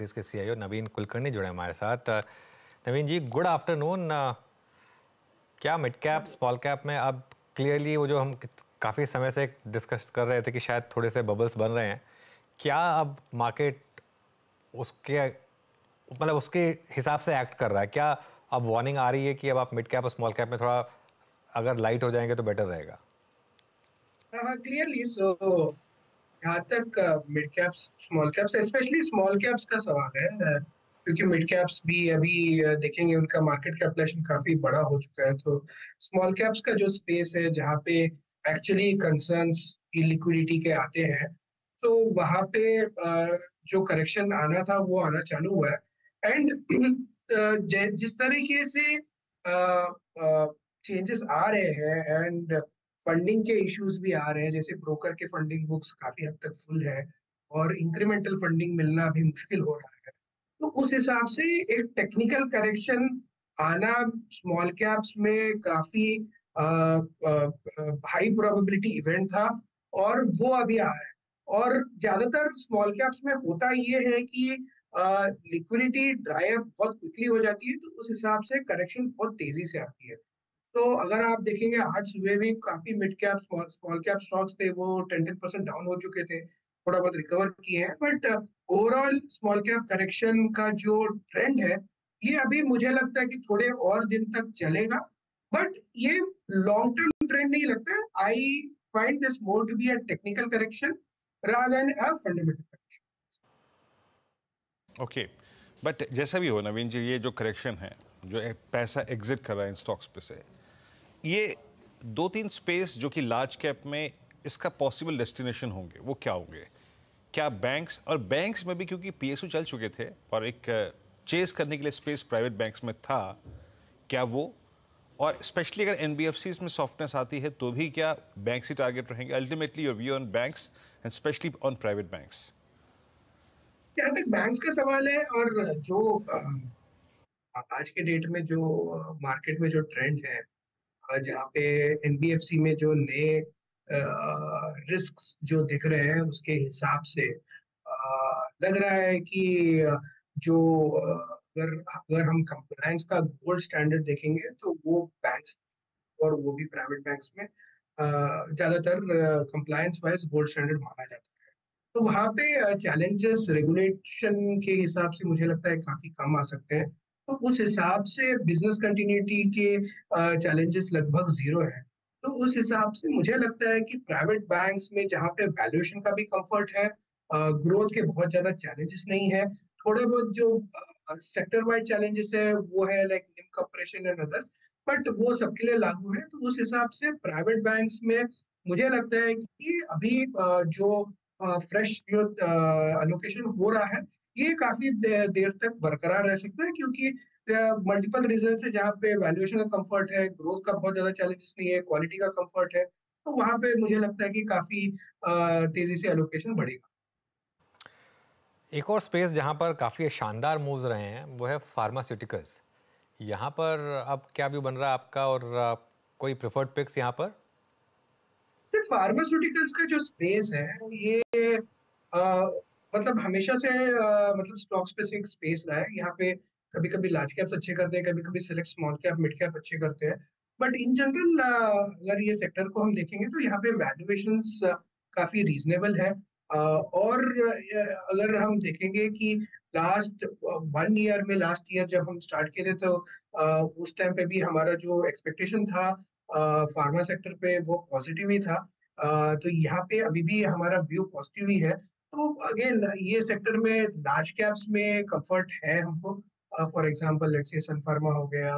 इसके सीईओ नवीन कुलकर्णी जुड़े हमारे साथ। नवीन जी, गुड आफ्टरनून। क्या मिड कैप स्मॉल कैप में अब क्लियरली वो जो हम काफ़ी समय से डिस्कस कर रहे थे कि शायद थोड़े से बबल्स बन रहे हैं, क्या अब मार्केट उसके मतलब उसके हिसाब से एक्ट कर रहा है? क्या अब वार्निंग आ रही है कि अब आप मिड कैप और स्मॉल कैप में थोड़ा अगर लाइट हो जाएंगे तो बेटर रहेगा? हाँ, क्लियरली। सो जहाँ तक mid caps small caps specially small caps का सवाल है, क्योंकि मिड कैप्स भी अभी देखेंगे उनका मार्केट कैपिटलाइजेशन काफी बड़ा हो चुका है। तो स्मॉल कैप्स का जो स्पेस है जहाँ पे एक्चुअली कंसर्न्स इलिक्विडिटी के आते हैं, तो वहाँ पे जो करेक्शन आना था वो आना चालू हुआ है। एंड जिस तरीके से चेंजेस आ रहे हैं एंड फंडिंग के इश्यूज भी आ रहे हैं, जैसे ब्रोकर के फंडिंग बुक्स काफी हद तक फुल है और इंक्रीमेंटल फंडिंग मिलना भी मुश्किल हो रहा है। तो उस हिसाब से एक टेक्निकल करेक्शन आना स्मॉल कैप्स में काफी हाई प्रोबेबिलिटी इवेंट था और वो अभी आ रहा है। और ज्यादातर स्मॉल कैप्स में होता ये है कि लिक्विडिटी ड्राई अप बहुत क्विकली हो जाती है, तो उस हिसाब से करेक्शन बहुत तेजी से आती है। तो अगर आप देखेंगे आज सुबह भी काफी mid cap small cap stocks थे, वो 10% डाउन हो चुके थे, थोड़ा बहुत रिकवर किए हैं। But overall small cap correction का जो ट्रेंड है, ये अभी मुझे लगता है कि थोड़े और दिन तक चलेगा। बट ये लॉन्ग टर्म ट्रेंड नहीं लगता है। I find this more to be a technical correction rather than a fundamental correction. Okay, but जैसा भी हो नवीन जी, ये जो करेक्शन है, जो पैसा एग्जिट कर रहा है इन स्टॉक्स पे से, ये दो तीन स्पेस जो कि लार्ज कैप में इसका पॉसिबल डेस्टिनेशन होंगे, वो क्या होंगे? क्या बैंक्स, और बैंक्स में भी क्योंकि पीएसयू चल चुके थे और एक चेस करने के लिए स्पेस प्राइवेट बैंक्स में था, क्या वो, और स्पेशली अगर एनबीएफसीज में सॉफ्टनेस आती है तो भी क्या बैंक्स ही टारगेट रहेंगे? Ultimately your view on banks and specially on private banks. जहाँ तक बैंक्स का सवाल है और जो आज के डेट में जो मार्केट में जो ट्रेंड है, जहाँ पे एनबीएफसी में जो नए रिस्क्स जो दिख रहे हैं उसके हिसाब से लग रहा है कि जो अगर अगर हम कंप्लायंस का गोल्ड स्टैंडर्ड देखेंगे तो वो बैंक्स और वो भी प्राइवेट बैंक्स में ज्यादातर कंप्लायंस वाइज गोल्ड स्टैंडर्ड माना जाता है। तो वहाँ पे चैलेंजेस रेगुलेशन के हिसाब से मुझे लगता है काफी कम आ सकते हैं। तो उस हिसाब से बिजनेस कंटिन्यूटी के चैलेंजेस लगभग जीरो है। तो उस हिसाब से मुझे लगता है कि प्राइवेट बैंक्स में जहाँ पे वैल्यूएशन का भी कंफर्ट है, ग्रोथ के बहुत ज्यादा चैलेंजेस नहीं है, थोड़े बहुत जो सेक्टर वाइड चैलेंजेस है वो है लाइक निम कंप्रेशन एंड अदर्स, बट वो सबके लिए लागू है। तो उस हिसाब से प्राइवेट बैंक्स में मुझे लगता है कि अभी जो फ्रेश जो अलोकेशन हो रहा है, ये काफी देर तक बरकरार रह सकता है, क्योंकि मल्टीपल रीजन है जहाँ पे वैल्यूएशन का कंफर्ट है, ग्रोथ का बहुत ज्यादा चैलेंजेस नहीं है, क्वालिटी का कंफर्ट है। तो वहां पे मुझे लगता है कि काफी तेजी से अलोकेशन बढ़ेगा। एक और स्पेस जहां पर काफ़ी शानदार मूव्स रहे हैं वो है फार्मास्यूटिकल्स। यहाँ पर अब क्या व्यू बन रहा है आपका, और कोई प्रेफर्ड पिक्स यहाँ पर? सिर्फ फार्मास्यूटिकल्स का जो स्पेस है, ये आ, मतलब हमेशा से मतलब स्टॉक स्पेसिफिक स्पेस रहा है। यहाँ पे कभी कभी लार्ज कैप्स अच्छे करते हैं, कभी कभी select small cap mid cap अच्छे करते हैं। बट इन जनरल अगर ये सेक्टर को हम देखेंगे तो यहाँ पे वैल्यूएशंस काफी रीजनेबल है। और अगर हम देखेंगे कि लास्ट 1 ईयर में, लास्ट ईयर जब हम स्टार्ट किए थे तो उस टाइम पे भी हमारा जो एक्सपेक्टेशन था फार्मा सेक्टर पे वो पॉजिटिव ही था। तो यहाँ पे अभी भी हमारा व्यू पॉजिटिव ही है। तो अगेन ये सेक्टर में लार्ज कैप्स में कंफर्ट है हमको। For example let's say sun pharma हो गया,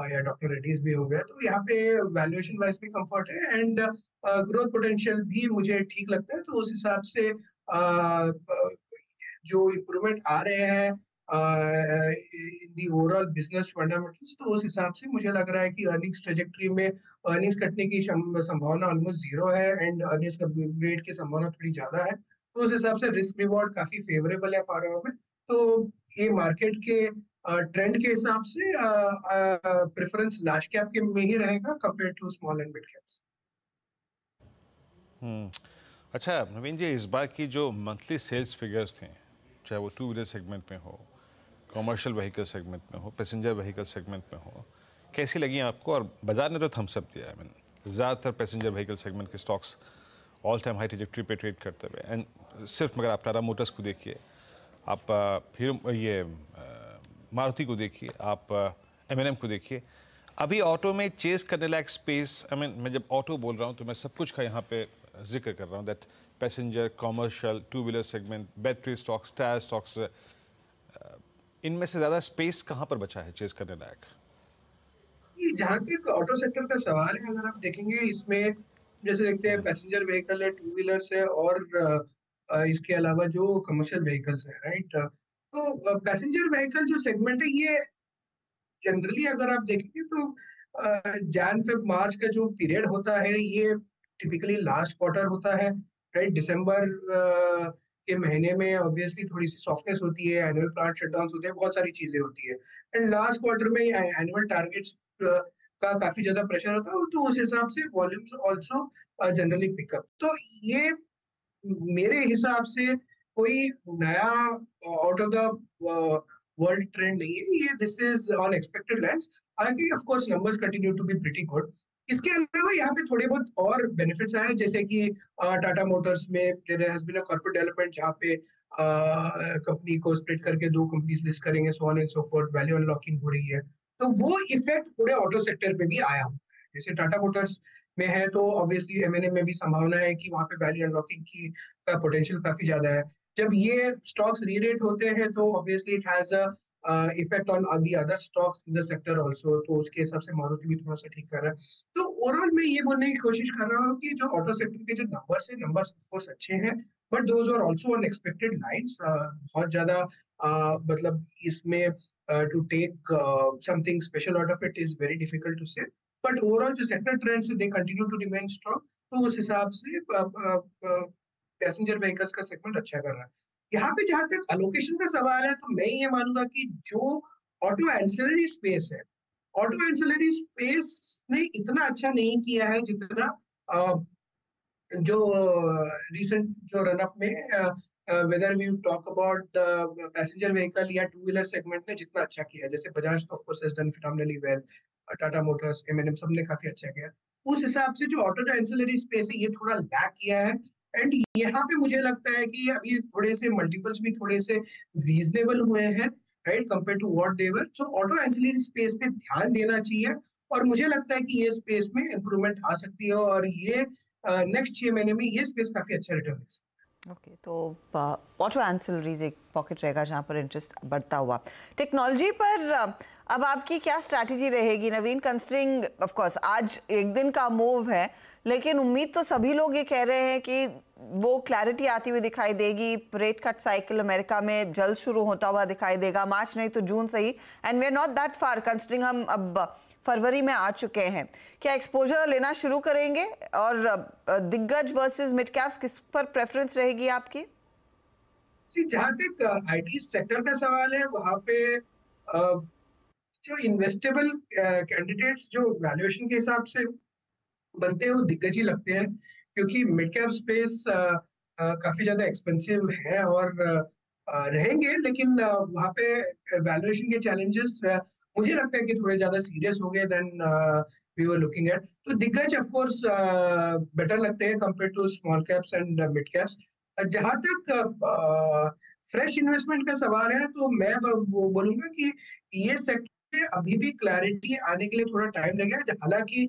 या डॉक्टर रेड्डीज भी हो गया, तो यहाँ पे वैल्यूएशन वाइज भी कंफर्ट है एंड ग्रोथ पोटेंशियल भी मुझे ठीक लगता है। तो उस हिसाब से जो इम्प्रूवमेंट आ रहे हैं इन दी ओवरऑल बिजनेस फंडामेंटल्स, तो उस हिसाब से मुझे लग रहा है कि अर्निंग्स ट्रेजेक्टरी में अर्निंग्स कटने की संभावना ऑलमोस्ट जीरो है एंड अर्निंग्स अपग्रेड की संभावना थोड़ी ज्यादा है। तो उस हिसाब से रिस्क रिवॉर्ड काफी फेवरेबल है फार्मा में। तो ये मार्केट के ट्रेंड के हिसाब से प्रेफरेंस लार्ज कैप के में ही रहेगा compare to small and mid caps. अच्छा नवीन जी, इस बार की जो मंथली सेल्स फिगर्स थे, चाहे वो टू व्हीलर सेगमेंट में हो, कमर्शियल व्हीकल सेगमेंट में हो, पैसेंजर व्हीकल सेगमेंट में हो, कैसी लगी आपको? और बाजार ने तो थम्स अप दिया है। आई मीन ज़्यादातर पैसेंजर व्हीकल सेगमेंट के stocks all time high trajectory पे ट्रेड करते हुए, एंड सिर्फ मगर आप टाटा मोटर्स को देखिए, आप हीरो ये मारुति को देखिए, आप M&M को देखिए, अभी ऑटो में चेस करने लायक स्पेस। आई मीन मैं जब ऑटो बोल रहा हूँ तो मैं सब कुछ का यहाँ पे जिक्र कर रहा हूँ, that passenger, commercial, to wheeler segment, battery stocks, tyre stocks, इनमें से ज़्यादा स्पेस कहाँ पर बचा है चेस करने लायक? जहाँ तक ऑटो सेक्टर का सवाल है, अगर आप देखेंगे इसमें जैसे देखते हैं पैसेंजर व्हीकल है, टू व्हीलर्स है और इसके अलावा जो कमर्शियल व्हीकल्स है, राइट। तो पैसेंजर व्हीकल जो सेगमेंट है ये जनरली अगर आप देखेंगे तो जैन फेब मार्च का जो पीरियड होता है ये टिपिकली लास्ट क्वार्टर होता है, राइट। दिसंबर के महीने में ऑब्वियसली थोड़ी सी सॉफ्टनेस होती है, एनुअल प्लांट शटडाउन्स होते हैं, बहुत सारी चीजें होती है, एंड लास्ट क्वार्टर में एनुअल टारगेट्स का काफी ज्यादा प्रेशर होता है, तो उस हिसाब से वॉल्यूम्स आल्सो जनरली पिकअप। तो ये मेरे हिसाब से कोई नया out of the world trend नहीं है, ये this is on expected lines. हालांकि of course numbers continue to be pretty good. इसके अलावा यहाँ पे थोड़े बहुत और बेनिफिट्स आए, जैसे कि टाटा मोटर्स में there has been a corporate development जहाँ पे कंपनी को स्प्लिट करके दो कंपनीज लिस्ट करेंगे, so on and so fourth, value unlocking हो रही है। तो वो इफेक्ट पूरे ऑटो सेक्टर पे भी आया हुआ है। जैसे टाटा मोटर्स में है तो ऑब्वियसली M&M में भी संभावना है कि वहाँ पे वैल्यू अनलॉकिंग की का पोटेंशियल काफी ज्यादा है। जब ये स्टॉक्स री-रेट होते हैं तो obviously it has a effect on the other stocks in the sector also, तो उसके हिसाब से मारुति भी थोड़ा सा ठीक कर रहा है। तो ओवरऑल मैं ये बोलने की कोशिश कर रहा हूँ कि जो ऑटो सेक्टर के जो नंबर्स है, नंबर्स ऑफ कोर्स अच्छे हैं, but those are also on expected lines. बहुत ज्यादा मतलब इसमें to take something special out of it is very difficult to say, but overall जो sector trends they continue to remain strong, तो उस हिसाब से पैसेंजर व्हीकल्स का सेगमेंट अच्छा कर रहा है। यहाँ पे जहां तक अलोकेशन का सवाल है, तो मैं ये मानूंगा कि जो ऑटो एंसिलरी स्पेस है, ऑटो एंसिलरी स्पेस ने इतना अच्छा नहीं किया है जितना जो रिसेंट जो रन अप में whether we talk about passenger vehicle या टू व्हीलर सेगमेंट ने जितना अच्छा किया। जैसे Bajaj of course has done phenomenally well, Tata Motors, M&M सबने काफी अच्छा किया। उस हिसाब से जो ऑटो एंसिलरी स्पेस है ये थोड़ा लैक किया है, एंड यहाँ पे मुझे लगता है कि अभी थोड़े से मल्टीपल्स भी थोड़े से रीजनेबल हुए हैं, right, compare to what they were. So auto ancillary space पे ध्यान देना चाहिए, और मुझे लगता है कि ये स्पेस में इंप्रूवमेंट आ सकती है, और ये नेक्स्ट 6 महीने में ये स्पेस काफी अच्छा रिटर्न दे सकती है। ओके, तो ऑटो एंसिलरीज एक पॉकेट रहेगा जहाँ पर इंटरेस्ट बढ़ता हुआ। टेक्नोलॉजी पर अब आपकी क्या स्ट्रैटेजी रहेगी नवीन, कंसिडरिंग ऑफ कोर्स आज एक दिन का मूव है, लेकिन उम्मीद तो सभी लोग ये कह रहे हैं कि वो क्लैरिटी आती हुई दिखाई देगी, रेट कट साइकिल अमेरिका में जल्द शुरू होता हुआ दिखाई देगा, मार्च नहीं तो जून सही, and we are not that far considering हम अब फरवरी में आ चुके हैं। क्या एक्सपोजर लेना शुरू करेंगे, और दिग्गज वर्सेस मिड कैप्स किस पर प्रेफरेंस रहेगी आपकी? जहां तक IT सेक्टर का सवाल है, वहां पे जो इन्वेस्टेबल कैंडिडेट्स जो वैल्यूएशन के हिसाब से बनते हैं वो दिग्गज ही लगते हैं, क्योंकि मिड कैप स्पेस काफी ज्यादा एक्सपेंसिव है और रहेंगे, लेकिन वहाँ पे वैल्यूएशन के चैलेंजेस मुझे लगता है कि थोड़े ज्यादा सीरियस हो गए then we were looking at. तो दिग्गज ऑफ कोर्स बेटर लगते हैं compare to small caps and mid caps. जहां तक फ्रेश इन्वेस्टमेंट का सवाल है, तो मैं बोलूंगा कि ये सेक्टर अभी भी क्लैरिटी आने के लिए थोड़ा टाइम लगेगा। हालांकि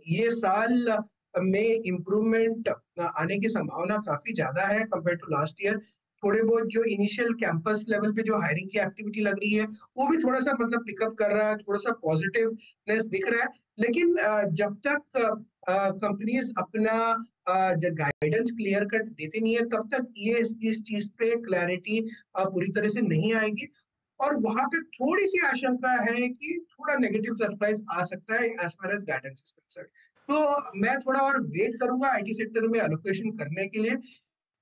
ये साल में इम्प्रूवमेंट आने की संभावना काफी ज्यादा है कंपेयर टू लास्ट ईयर। थोड़े बहुत जो इनिशियल कैंपस लेवल पे जो हायरिंग की एक्टिविटी लग रही है वो भी थोड़ा सा मतलब पिकअप कर रहा है, थोड़ा सा पॉजिटिवनेस दिख रहा है। लेकिन जब तक कंपनीज अपना गाइडेंस क्लियर कट देती नहीं है, तब तक ये इस चीज पे क्लैरिटी पूरी तरह से नहीं आएगी, और वहां पे थोड़ी सी आशंका है कि थोड़ा नेगेटिव सरप्राइज आ सकता है as far as guidance is concerned. तो मैं थोड़ा और वेट करूंगा IT सेक्टर में एलोकेशन करने के लिए,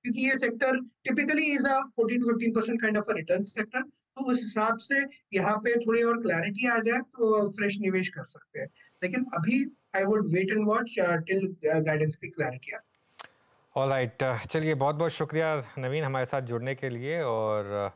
क्योंकि ये sector typically is a 14 to 15% kind of a return sector. तो उस हिसाब से यहाँ पे थोड़ी और क्लैरिटी आ जाए तो फ्रेश निवेश कर सकते हैं, लेकिन अभी I would wait and watch till guidance की क्लैरिटी आए। ऑलराइट, चलिए बहुत बहुत शुक्रिया नवीन हमारे साथ जुड़ने के लिए। और